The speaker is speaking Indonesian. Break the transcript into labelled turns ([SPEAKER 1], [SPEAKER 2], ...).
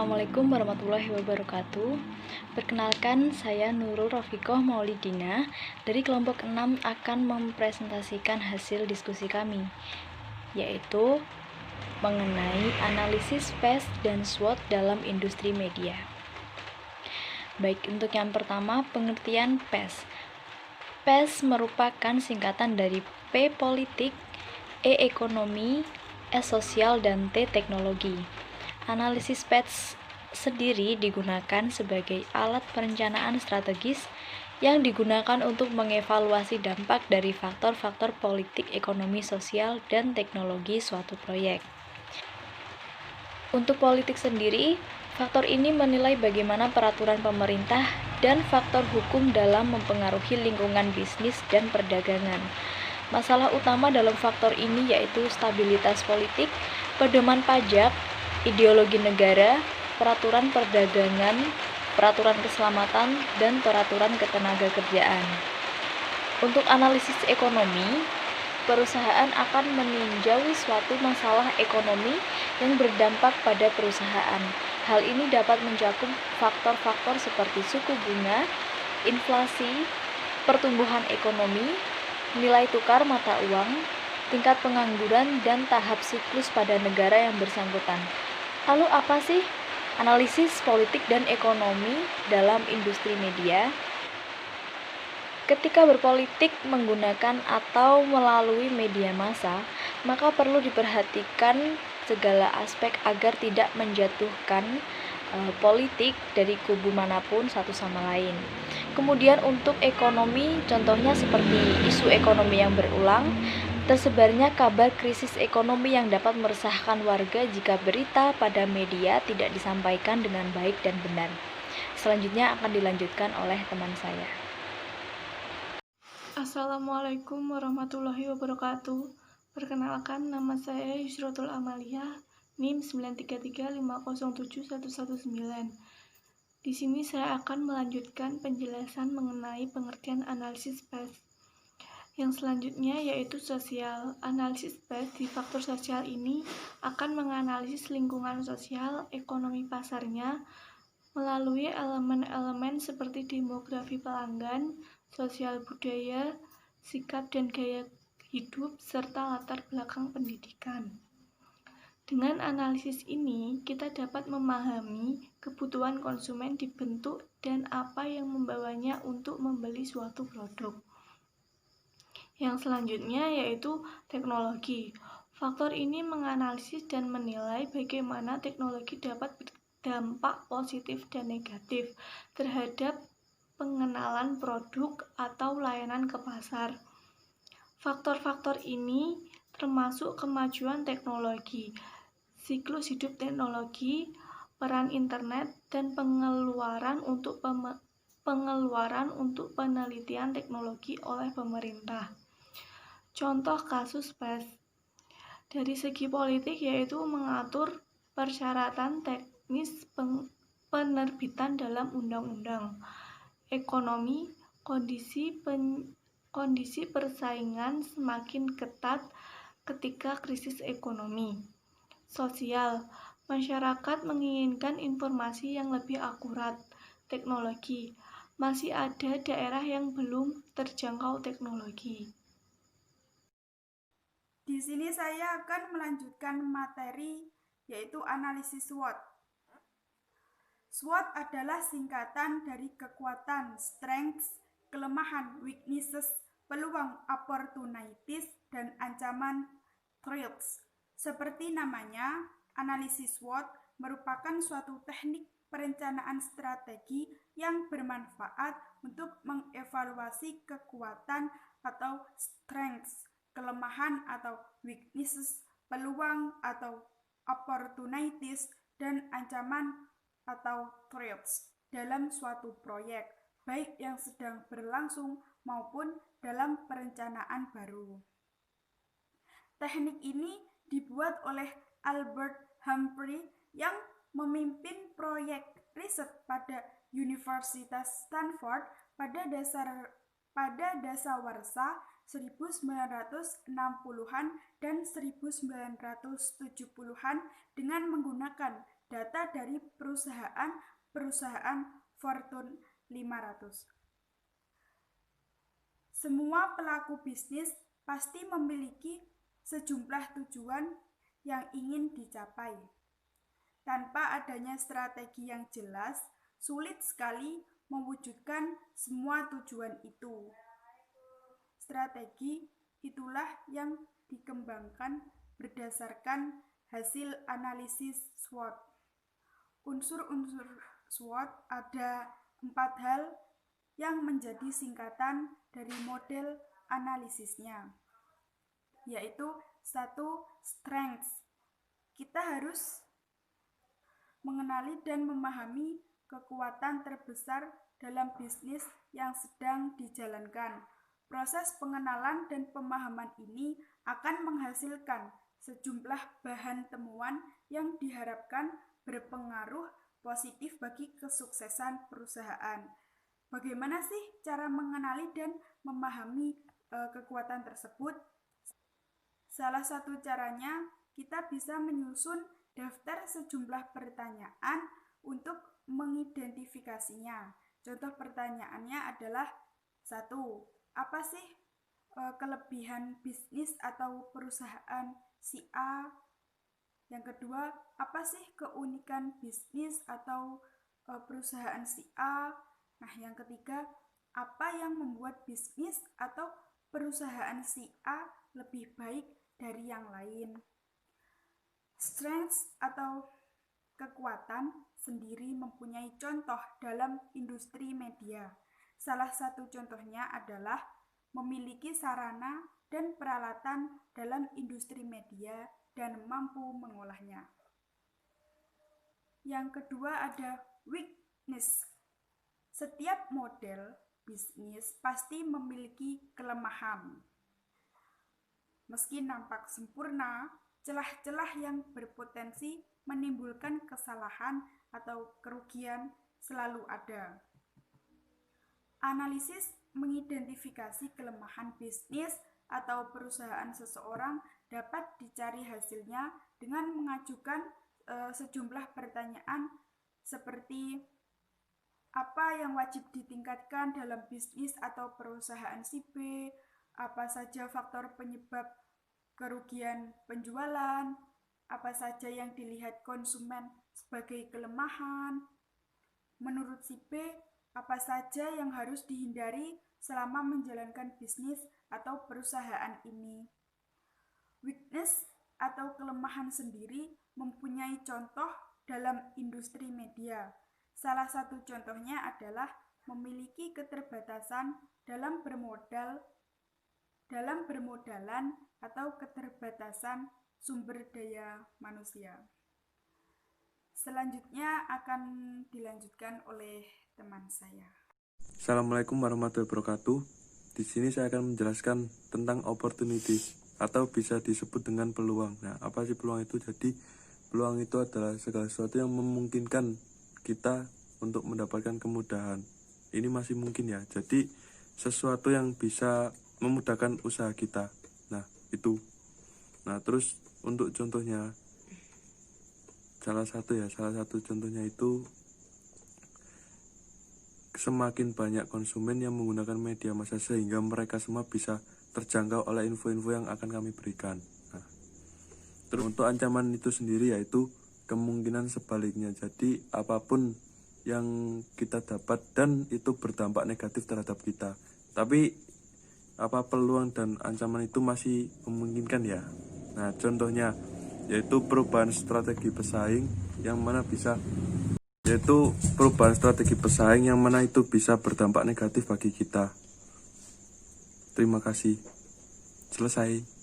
[SPEAKER 1] Assalamualaikum warahmatullahi wabarakatuh. Perkenalkan, saya Nurul Rofiqoh Maulidina dari kelompok 6 akan mempresentasikan hasil diskusi kami, yaitu mengenai analisis PES dan SWOT dalam industri media. Baik, untuk yang pertama, pengertian PES. PES merupakan singkatan dari P politik, E ekonomi, S sosial, dan T teknologi. Analisis PES sendiri digunakan sebagai alat perencanaan strategis yang digunakan untuk mengevaluasi dampak dari faktor-faktor politik, ekonomi, sosial, dan teknologi suatu proyek. Untuk politik sendiri, faktor ini menilai bagaimana peraturan pemerintah dan faktor hukum dalam mempengaruhi lingkungan bisnis dan perdagangan. Masalah utama dalam faktor ini yaitu stabilitas politik, pedoman pajak, ideologi negara, peraturan perdagangan, peraturan keselamatan, dan peraturan ketenagakerjaan. Untuk analisis ekonomi, perusahaan akan meninjau suatu masalah ekonomi yang berdampak pada perusahaan. Hal ini dapat mencakup faktor-faktor seperti suku bunga, inflasi, pertumbuhan ekonomi, nilai tukar mata uang, tingkat pengangguran, dan tahap siklus pada negara yang bersangkutan. Lalu apa sih analisis politik dan ekonomi dalam industri media? Ketika berpolitik menggunakan atau melalui media massa, maka perlu diperhatikan segala aspek agar tidak menjatuhkan politik dari kubu manapun satu sama lain. Kemudian untuk ekonomi, contohnya seperti isu ekonomi yang berulang, tersebarnya kabar krisis ekonomi yang dapat meresahkan warga jika berita pada media tidak disampaikan dengan baik dan benar. Selanjutnya akan dilanjutkan oleh teman saya.
[SPEAKER 2] Assalamualaikum warahmatullahi wabarakatuh. Perkenalkan, nama saya Yusratul Amalia, NIM 933507119. Di sini saya akan melanjutkan penjelasan mengenai pengertian analisis PES. Yang selanjutnya yaitu sosial. Analisis PES di faktor sosial ini akan menganalisis lingkungan sosial, ekonomi pasarnya, melalui elemen-elemen seperti demografi pelanggan, sosial budaya, sikap dan gaya hidup, serta latar belakang pendidikan. Dengan analisis ini, kita dapat memahami kebutuhan konsumen dibentuk dan apa yang membawanya untuk membeli suatu produk. Yang selanjutnya yaitu teknologi. Faktor ini menganalisis dan menilai bagaimana teknologi dapat berdampak positif dan negatif terhadap pengenalan produk atau layanan ke pasar. Faktor-faktor ini termasuk kemajuan teknologi, siklus hidup teknologi, peran internet, dan pengeluaran untuk penelitian teknologi oleh pemerintah. Contoh kasus PES dari segi politik yaitu mengatur persyaratan teknis penerbitan dalam undang-undang. Ekonomi, kondisi persaingan semakin ketat ketika krisis ekonomi. Sosial, masyarakat menginginkan informasi yang lebih akurat. Teknologi, masih ada daerah yang belum terjangkau teknologi.
[SPEAKER 3] Di sini saya akan melanjutkan materi yaitu analisis SWOT. SWOT adalah singkatan dari kekuatan, strengths, kelemahan, weaknesses, peluang, opportunities, dan ancaman, threats. Seperti namanya, analisis SWOT merupakan suatu teknik perencanaan strategi yang bermanfaat untuk mengevaluasi kekuatan atau strengths, kelemahan atau weaknesses, peluang atau opportunities, dan ancaman atau threats dalam suatu proyek, baik yang sedang berlangsung maupun dalam perencanaan baru. Teknik ini dibuat oleh Albert Humphrey yang memimpin proyek riset pada Universitas Stanford pada dasawarsa 1960-an dan 1970-an dengan menggunakan data dari perusahaan Fortune 500. Semua pelaku bisnis pasti memiliki sejumlah tujuan yang ingin dicapai. Tanpa adanya strategi yang jelas, sulit sekali mewujudkan semua tujuan itu. Strategi itulah yang dikembangkan berdasarkan hasil analisis SWOT. Unsur-unsur SWOT ada 4 hal yang menjadi singkatan dari model analisisnya, yaitu 1. Strengths. Kita harus mengenali dan memahami kekuatan terbesar dalam bisnis yang sedang dijalankan. Proses pengenalan dan pemahaman ini akan menghasilkan sejumlah bahan temuan yang diharapkan berpengaruh positif bagi kesuksesan perusahaan. Bagaimana sih cara mengenali dan memahami kekuatan tersebut? Salah satu caranya, kita bisa menyusun daftar sejumlah pertanyaan untuk mengidentifikasinya. Contoh pertanyaannya adalah 1. Apa sih kelebihan bisnis atau perusahaan si A? Yang kedua, apa sih keunikan bisnis atau perusahaan si A? Nah, yang ketiga, apa yang membuat bisnis atau perusahaan si A lebih baik dari yang lain? Strengths atau kekuatan sendiri mempunyai contoh dalam industri media. Salah satu contohnya adalah memiliki sarana dan peralatan dalam industri media dan mampu mengolahnya. Yang kedua ada weakness. Setiap model bisnis pasti memiliki kelemahan. Meski nampak sempurna, celah-celah yang berpotensi menimbulkan kesalahan atau kerugian selalu ada. Analisis mengidentifikasi kelemahan bisnis atau perusahaan seseorang dapat dicari hasilnya dengan mengajukan sejumlah pertanyaan seperti apa yang wajib ditingkatkan dalam bisnis atau perusahaan si B, apa saja faktor penyebab kerugian penjualan, apa saja yang dilihat konsumen sebagai kelemahan. Menurut si B, apa saja yang harus dihindari selama menjalankan bisnis atau perusahaan ini. Weakness atau kelemahan sendiri mempunyai contoh dalam industri media. Salah satu contohnya adalah memiliki keterbatasan dalam bermodalan atau keterbatasan sumber daya manusia. Selanjutnya akan dilanjutkan oleh teman saya.
[SPEAKER 4] Assalamualaikum warahmatullahi wabarakatuh. Di sini saya akan menjelaskan tentang opportunities atau bisa disebut dengan peluang. Nah, apa sih peluang itu? Jadi, peluang itu adalah segala sesuatu yang memungkinkan kita untuk mendapatkan kemudahan. Ini masih mungkin ya. Jadi, sesuatu yang bisa memudahkan usaha kita. Nah, itu. Nah, terus untuk contohnya, salah satu contohnya itu semakin banyak konsumen yang menggunakan media massa sehingga mereka semua bisa terjangkau oleh info-info yang akan kami berikan. Nah, terus untuk ancaman itu sendiri yaitu kemungkinan sebaliknya. Jadi apapun yang kita dapat dan itu berdampak negatif terhadap kita. Tapi apa peluang dan ancaman itu masih memungkinkan ya. Nah, contohnya yaitu perubahan strategi pesaing yang mana itu bisa berdampak negatif bagi kita. Terima kasih. Selesai.